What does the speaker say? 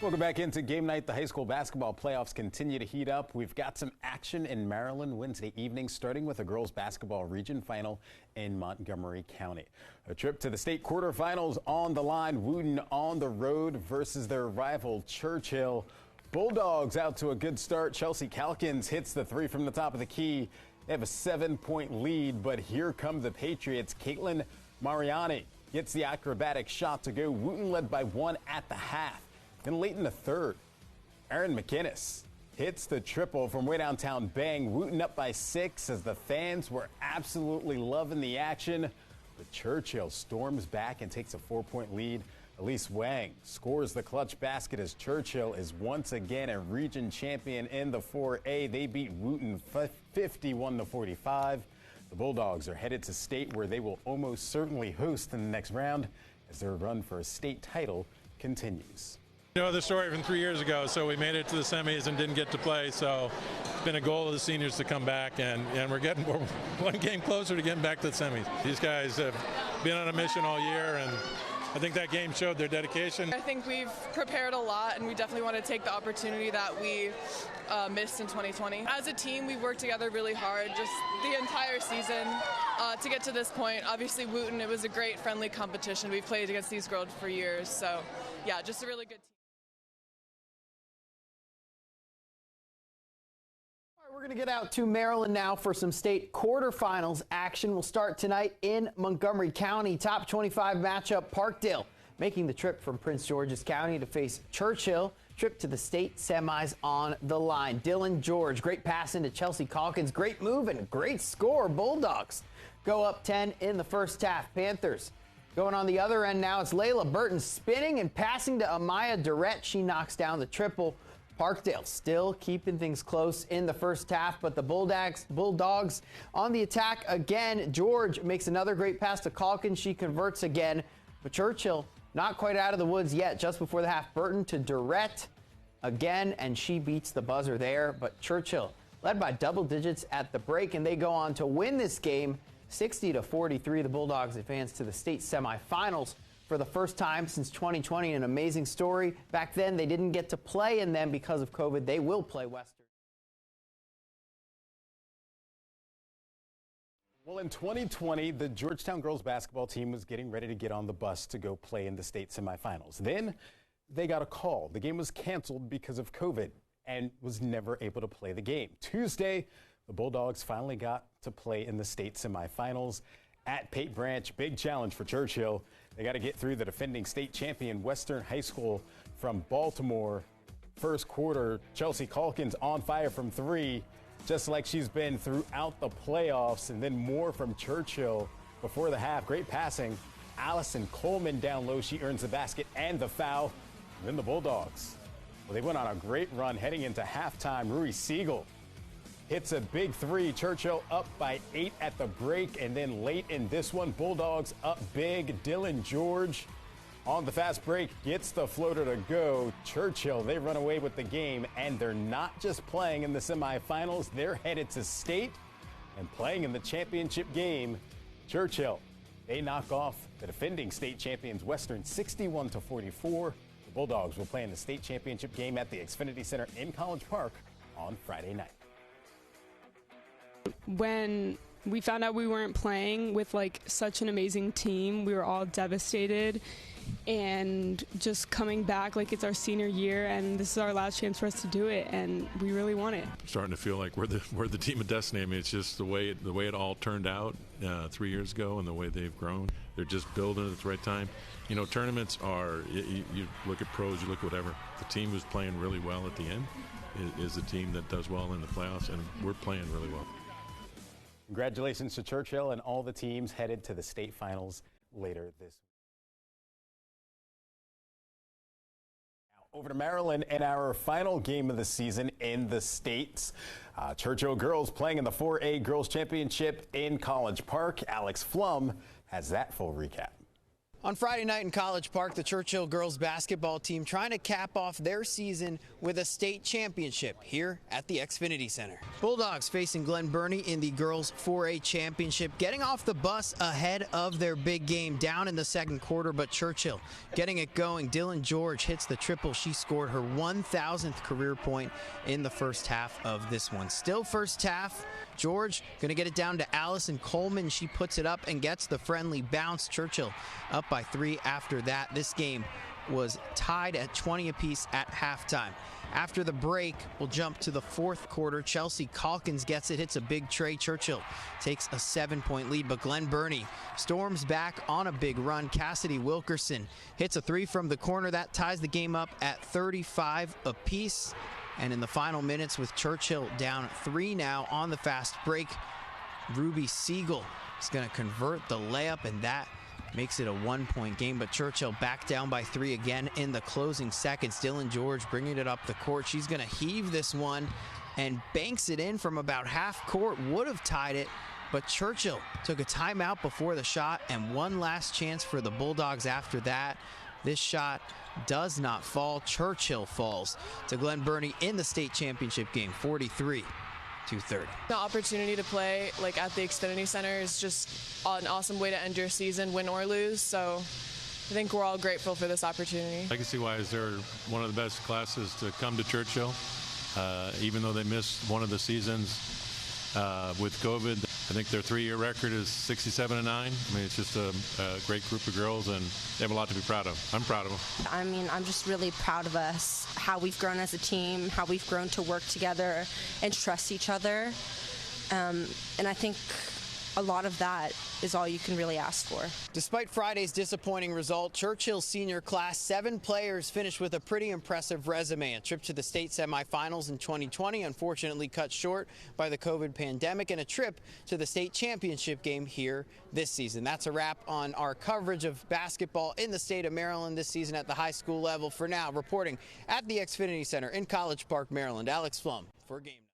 Welcome back into game night. The high school basketball playoffs continue to heat up. We've got some action in Maryland Wednesday evening, starting with a girls basketball region final in Montgomery County. A trip to the state quarterfinals on the line. Wooten on the road versus their rival Churchill. Bulldogs out to a good start. Chelsea Calkins hits the three from the top of the key. They have a 7-point lead, but here come the Patriots. Caitlin Mariani gets the acrobatic shot to go. Wooten led by one at the half. Then late in the third, Erin McInnes hits the triple from way downtown. Bang. Wooten up by 6 as the fans were absolutely loving the action. But Churchill storms back and takes a 4-point lead. Elise Wang scores the clutch basket as Churchill is once again a region champion in the 4A. They beat Wooten 51-45. The Bulldogs are headed to state, where they will almost certainly host in the next round as their run for a state title continues. You know the story from 3 years ago, so we made it to the semis and didn't get to play, so it's been a goal of the seniors to come back, and we're one game closer to getting back to the semis. These guys have been on a mission all year, and I think that game showed their dedication. I think we've prepared a lot, and we definitely want to take the opportunity that we missed in 2020. As a team, we've worked together really hard just the entire season to get to this point. Obviously, Wooten, it was a great friendly competition. We've played against these girls for years, so yeah, just a really good team. We're going to get out to Maryland now for some state quarterfinals action. We'll start tonight in Montgomery County. Top 25 matchup, Parkdale making the trip from Prince George's County to face Churchill. Trip to the state semis on the line. Dylan George, great pass into Chelsea Calkins. Great move and great score. Bulldogs go up 10 in the first half. Panthers going on the other end now. It's Layla Burton spinning and passing to Amaya Durrett. She knocks down the triple. Parkdale still keeping things close in the first half, but the Bulldogs on the attack again. George makes another great pass to Calkins. She converts again, but Churchill not quite out of the woods yet. Just before the half, Burton to Durrett again, and she beats the buzzer there. But Churchill led by double digits at the break, and they go on to win this game 60-43. The Bulldogs advance to the state semifinals for the first time since 2020. An amazing story. Back then, they didn't get to play in them because of COVID. They will play Western. Well, in 2020, the Georgetown girls basketball team was getting ready to get on the bus to go play in the state semifinals. Then they got a call. The game was canceled because of COVID and was never able to play the game. Tuesday, the Bulldogs finally got to play in the state semifinals at Pate Branch. Big challenge for Churchill. They got to get through the defending state champion Western High School from Baltimore. First quarter, Chelsea Calkins on fire from three, just like she's been throughout the playoffs, and then more from Churchill before the half. Great passing. Allison Coleman down low. She earns the basket and the foul. And then the Bulldogs, well, they went on a great run heading into halftime. Rui Siegel hits a big three. Churchill up by 8 at the break, and then late in this one, Bulldogs up big. Dylan George on the fast break gets the floater to go. Churchill, they run away with the game, and they're not just playing in the semifinals. They're headed to state and playing in the championship game. Churchill, they knock off the defending state champions Western 61-44. The Bulldogs will play in the state championship game at the Xfinity Center in College Park on Friday night. When we found out we weren't playing with such an amazing team, we were all devastated, and just coming back like it's our senior year and this is our last chance for us to do it, and we really want it. Starting to feel like we're the team of destiny. I mean, it's just the way it all turned out 3 years ago, and the way they've grown. They're just building at the right time. You know, tournaments are, you look at pros, you look at whatever. The team who's playing really well at the end is the team that does well in the playoffs, and we're playing really well. Congratulations to Churchill and all the teams headed to the state finals later this week. Now, over to Maryland and our final game of the season in the States. Churchill girls playing in the 4A Girls Championship in College Park. Alex Flum has that full recap. On Friday night in College Park, the Churchill girls basketball team trying to cap off their season with a state championship here at the Xfinity Center. Bulldogs facing Glen Burnie in the girls 4A championship, getting off the bus ahead of their big game down in the second quarter, but Churchill getting it going. Dylan George hits the triple. She scored her 1,000th career point in the first half of this one. Still first half. George going to get it down to Allison Coleman. She puts it up and gets the friendly bounce. Churchill up by 3 after that. This game was tied at 20 apiece at halftime. After the break, we'll jump to the fourth quarter. Chelsea Calkins gets it, hits a big tray. Churchill takes a 7-point lead, but Glen Burnie storms back on a big run. Cassidy Wilkerson hits a 3 from the corner. That ties the game up at 35 apiece. And in the final minutes, with Churchill down 3 now on the fast break, Ruby Siegel is going to convert the layup, and that makes it a 1-point game. But Churchill back down by 3 again in the closing seconds. Dylan George bringing it up the court. She's going to heave this one and banks it in from about half court. Would have tied it, but Churchill took a timeout before the shot, and one last chance for the Bulldogs after that. This shot does not fall. Churchill falls to Glen Burnie in the state championship game, 43-30. The opportunity to play at the Xfinity Center is just an awesome way to end your season, win or lose. So I think we're all grateful for this opportunity. Legacy-wise, they're one of the best classes to come to Churchill, even though they missed one of the seasons with COVID. I think their 3-year record is 67-9. I mean, it's just a great group of girls, and they have a lot to be proud of. I'm proud of them. I mean, I'm just really proud of us, how we've grown as a team, how we've grown to work together and trust each other. And I think a lot of that is all you can really ask for. Despite Friday's disappointing result, Churchill's senior class, 7 players finished with a pretty impressive resume. A trip to the state semifinals in 2020, unfortunately cut short by the COVID pandemic, and a trip to the state championship game here this season. That's a wrap on our coverage of basketball in the state of Maryland this season at the high school level. For now, reporting at the Xfinity Center in College Park, Maryland, Alex Flum for Game Night.